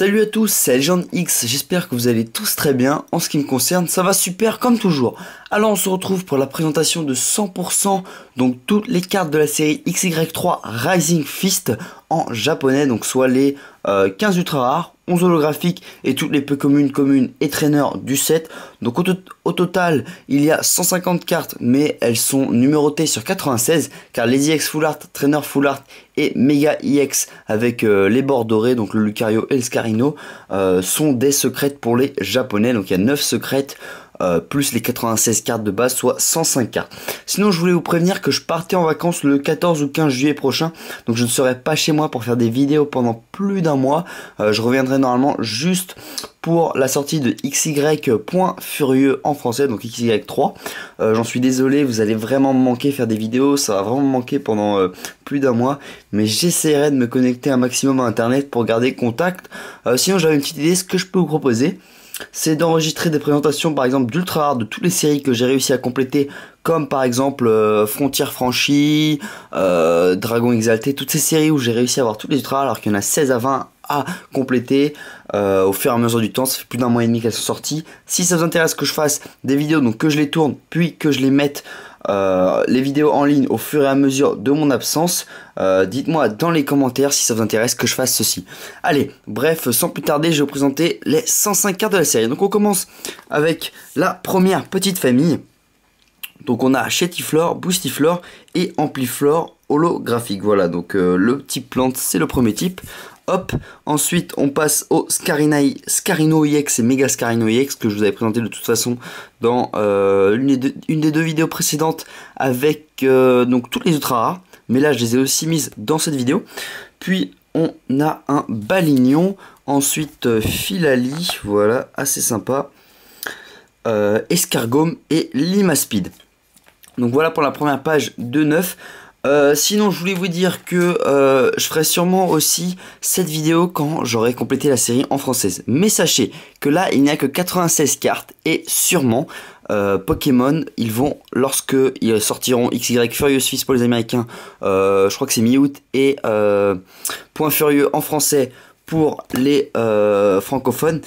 Salut à tous, c'est Legend X, j'espère que vous allez tous très bien. En ce qui me concerne, ça va super comme toujours. Alors on se retrouve pour la présentation de 100%, donc toutes les cartes de la série XY3 Rising Fist en japonais, donc soit les 15 ultra rares, 11 holographiques et toutes les peu communes et traîneurs du set. Donc au total, il y a 150 cartes, mais elles sont numérotées sur 96, car les EX Full Art, Trainer Full Art et Mega EX avec les bords dorés, donc le Lucario et le Scarino, sont des secrètes pour les japonais. Donc il y a 9 secrètes plus les 96 cartes de base, soit 105 cartes. Sinon, je voulais vous prévenir que je partais en vacances le 14 ou 15 juillet prochain, donc je ne serai pas chez moi pour faire des vidéos pendant plus d'un mois. Je reviendrai normalement juste pour la sortie de XY.Furieux en français, donc XY3. J'en suis désolé, vous allez vraiment me manquer faire des vidéos, ça va vraiment me manquer pendant plus d'un mois, mais j'essaierai de me connecter un maximum à internet pour garder contact. Sinon, j'avais une petite idée, ce que je peux vous proposer, c'est d'enregistrer des présentations par exemple d'ultra rares de toutes les séries que j'ai réussi à compléter, comme par exemple Frontières franchies, Dragon exalté, toutes ces séries où j'ai réussi à avoir toutes les ultra rares alors qu'il y en a 16 à 20 à compléter au fur et à mesure du temps. Ça fait plus d'un mois et demi qu'elles sont sorties. Si ça vous intéresse que je fasse des vidéos, donc que je les tourne puis que je les mette les vidéos en ligne au fur et à mesure de mon absence, dites-moi dans les commentaires si ça vous intéresse que je fasse ceci. Allez, bref, sans plus tarder, je vais vous présenter les 105 cartes de la série. Donc on commence avec la première petite famille. Donc on a Chetiflore, Boostiflore et Ampliflore holographique. Voilà, donc le type plante, c'est le premier type. Hop, ensuite on passe au Scarino EX et Mega Scarino EX que je vous avais présenté de toute façon dans une des deux vidéos précédentes avec donc toutes les ultra rares, mais là je les ai aussi mises dans cette vidéo. Puis on a un Balignon, ensuite Filali, voilà, assez sympa, Escargome et Limaspeed. Donc voilà pour la première page de 9. Sinon je voulais vous dire que je ferai sûrement aussi cette vidéo quand j'aurai complété la série en française. Mais sachez que là il n'y a que 96 cartes et sûrement Pokémon, ils vont, lorsque ils sortiront XY Furious Fist pour les Américains, je crois que c'est mi-août, et Point Furieux en français pour les francophones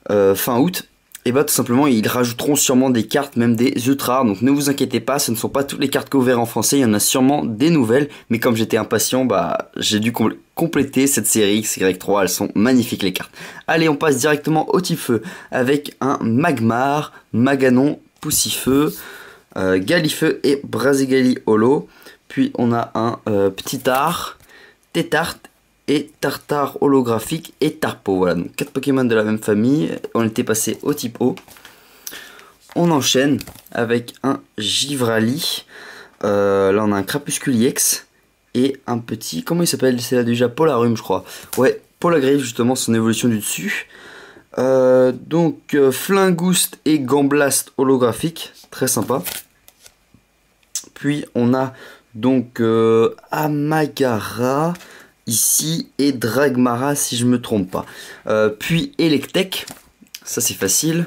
fin août. Et bah tout simplement ils rajouteront sûrement des cartes, même des ultra rares, donc ne vous inquiétez pas, ce ne sont pas toutes les cartes que vous verrez en français, il y en a sûrement des nouvelles, mais comme j'étais impatient, bah j'ai dû compléter cette série XY3, elles sont magnifiques les cartes. Allez, on passe directement au type feu avec un Magmar, Maganon, Poussifeu, Galifeu et Brazigali Holo. Puis on a un Ptitard, Tétart et Tartare holographique et Tarpo. Voilà, donc 4 Pokémon de la même famille. On était passé au type O. On enchaîne avec un Givrali. Là on a un Crapuscule EX et un petit, comment il s'appelle, c'est là déjà Polarum je crois. Ouais, Polagriffe justement, son évolution du dessus. Donc Flingouste et Gamblast holographique, très sympa. Puis on a donc Amagara ici et Dragmara si je me trompe pas. Puis Electek, ça c'est facile.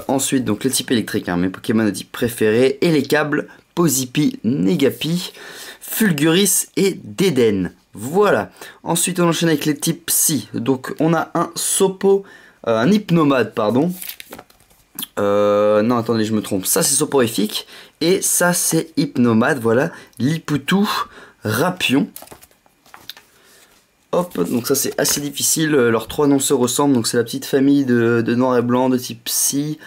Ensuite donc le type électrique, hein, mes Pokémon de type préféré, et les câbles Pozipi, Negapi, Fulguris et Deden. Voilà. Ensuite on enchaîne avec les types Psy. Donc on a un Sopo, un Hypnomade pardon. Non attendez, je me trompe, ça c'est soporifique et ça c'est Hypnomade. Voilà, Lipoutou, Rapion. Hop, donc ça c'est assez difficile, leurs trois noms se ressemblent, donc c'est la petite famille de noir et blanc de type Psy,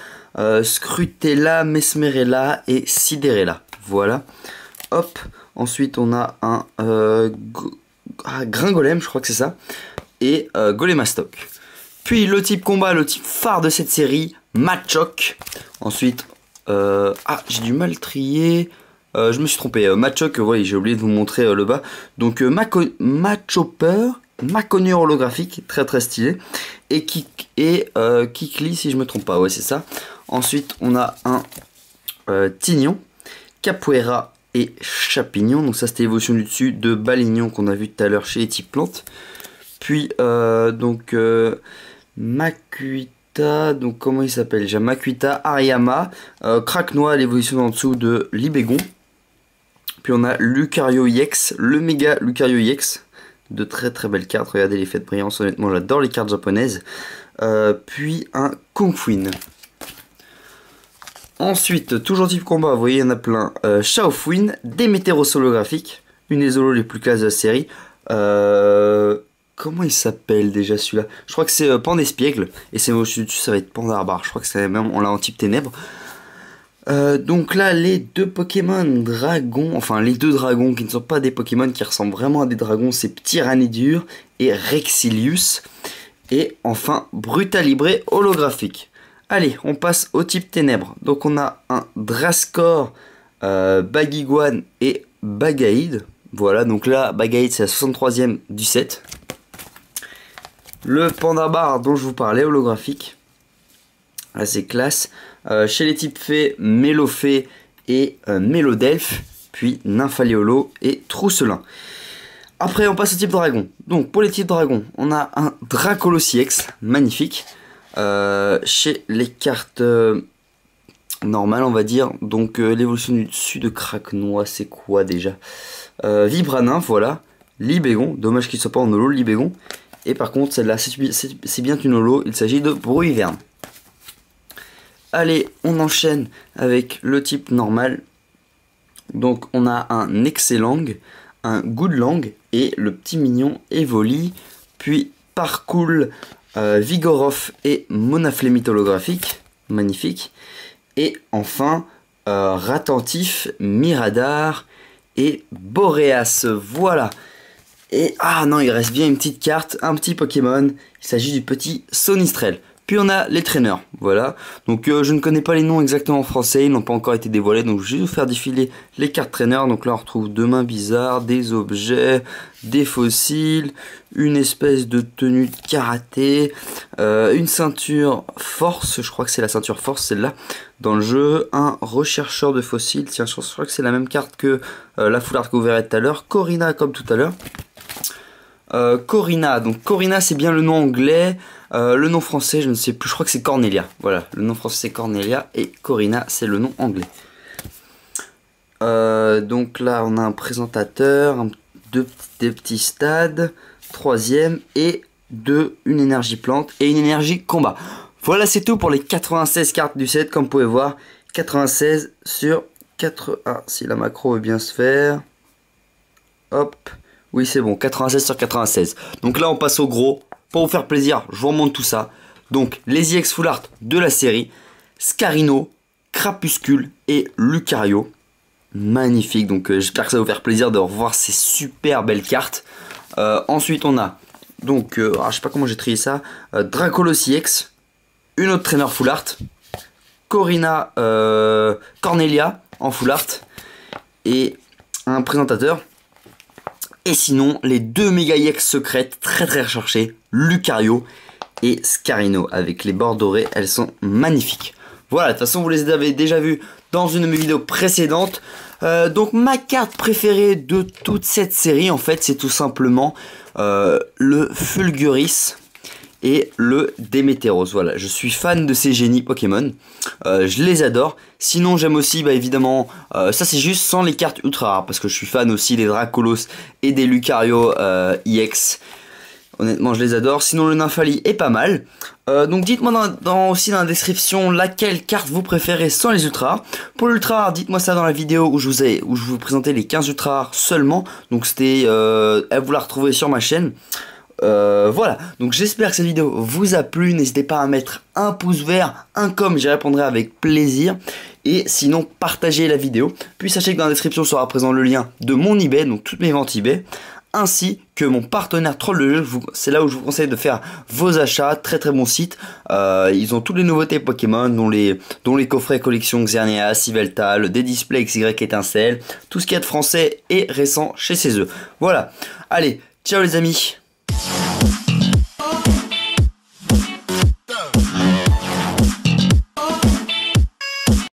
Scrutella, Mesmerella et Sidérella, voilà. Hop, ensuite on a un Gringolem, je crois que c'est ça, et Golemastoc. Puis le type combat, le type phare de cette série, Machoke. Ensuite, j'ai du mal trier. Je me suis trompé, Machoke, oui, j'ai oublié de vous montrer le bas. Donc Machopper, Maconure holographique, très très stylé. Et Kikli, si je me trompe pas, ouais c'est ça. Ensuite on a un Tignon, Capoeira et Chapignon. Donc ça c'était l'évolution du dessus de Balignon qu'on a vu tout à l'heure chez les types plantes. Puis donc Makuita, donc comment il s'appelle déjà, Makuita, Ariama, Craquenois, l'évolution en dessous de Libégon. Puis on a Lucario EX, le méga Lucario EX de très très belles cartes. Regardez l'effet de brillance, honnêtement j'adore les cartes japonaises. Puis un Kongfuin. Ensuite, toujours type combat, vous voyez il y en a plein. Shaofuin, Démétéros holographique, une des holos les plus classes de la série. Comment il s'appelle déjà celui-là? Je crois que c'est Pandespiègle, et c'est au-dessus ça va être Pandarbar. Je crois que c'est même, on l'a en type ténèbres. Donc là, les deux Pokémon dragons, enfin les deux dragons qui ne sont pas des Pokémon, qui ressemblent vraiment à des dragons, c'est Tyrannidur et Rexilius. Et enfin, Brutalibré holographique. Allez, on passe au type ténèbres. Donc on a un Drascore, Baguiguane et Bagaïd. Voilà, donc là, Bagaïd c'est la 63e du set. Le Pandabar dont je vous parlais, holographique. Là c'est classe. Chez les types fées, Mélofée et Mélodelphe, puis Nymphaliolo et Trousselin. Après on passe au type dragon. Donc pour les types dragons, on a un Dracolossiex, magnifique. Chez les cartes normales on va dire, donc l'évolution du dessus de Craquenois c'est quoi déjà? Vibranin, voilà. Libégon, dommage qu'il soit pas en holo Libégon. Et par contre celle-là c'est bien une holo, il s'agit de Bruiverne. Allez, on enchaîne avec le type normal. Donc on a un Excellent, un Goodlang et le petit mignon Evoli, puis Parcoul, Vigoroth et Monaflémite holographique, magnifique. Et enfin Ratentif, Miradar et Boreas, voilà. Et ah non, il reste bien une petite carte, un petit Pokémon, il s'agit du petit Sonistrel. Puis on a les traîneurs, voilà. Donc je ne connais pas les noms exactement en français, ils n'ont pas encore été dévoilés, donc je vais vous faire défiler les cartes traîneurs. Donc là on retrouve deux mains bizarres, des objets, des fossiles, une espèce de tenue de karaté, une ceinture force, je crois que c'est la ceinture force celle-là, dans le jeu, un rechercheur de fossiles, tiens je crois que c'est la même carte que la foulard que vous verrez tout à l'heure, Corina comme tout à l'heure. Corina, donc Corina c'est bien le nom anglais, le nom français je ne sais plus, je crois que c'est Cornelia, voilà, le nom français c'est Cornelia et Corina c'est le nom anglais. Donc là on a un présentateur, deux petits stades, troisième et une énergie plante et une énergie combat. Voilà c'est tout pour les 96 cartes du set, comme vous pouvez voir, 96 sur 4, ah si la macro veut bien se faire, hop. Oui c'est bon, 96 sur 96. Donc là on passe au gros. Pour vous faire plaisir, je vous remonte tout ça. Donc les EX Full Art de la série. Scarino, Crapuscule et Lucario. Magnifique, donc j'espère que ça va vous faire plaisir de revoir ces super belles cartes. Ensuite on a, donc, je sais pas comment j'ai trié ça. Dracolossiex, une autre traîneur Full Art. Corina, Cornelia en Full Art. Et un présentateur. Et sinon, les deux méga EX secrètes très très recherchées, Lucario et Scarino, avec les bords dorés, elles sont magnifiques. Voilà, de toute façon vous les avez déjà vues dans une de mes vidéos précédentes. Donc ma carte préférée de toute cette série, en fait, c'est tout simplement le Fulguris et le Démétéros. Voilà, je suis fan de ces génies Pokémon, je les adore. Sinon j'aime aussi évidemment, ça c'est juste sans les cartes ultra rares, parce que je suis fan aussi des Dracolos et des Lucario EX. Honnêtement je les adore. Sinon le Nymphali est pas mal. Donc dites-moi aussi dans la description laquelle carte vous préférez sans les ultra rares. Pour l'ultra rare, dites-moi ça dans la vidéo où je vous présentais les 15 ultra rares seulement. Donc c'était, vous la retrouvez sur ma chaîne. Voilà, donc j'espère que cette vidéo vous a plu. N'hésitez pas à mettre un pouce vert, un com, j'y répondrai avec plaisir. Et sinon partagez la vidéo. Puis sachez que dans la description sera présent le lien de mon eBay, donc toutes mes ventes eBay, ainsi que mon partenaire Troll de jeu. C'est là où je vous conseille de faire vos achats. Très très bon site. Ils ont toutes les nouveautés Pokémon, dont les coffrets collection Xerneas, Yveltal, des displays XY étincelle, tout ce qu'il y a de français et récent chez CESE. Voilà, allez, ciao les amis.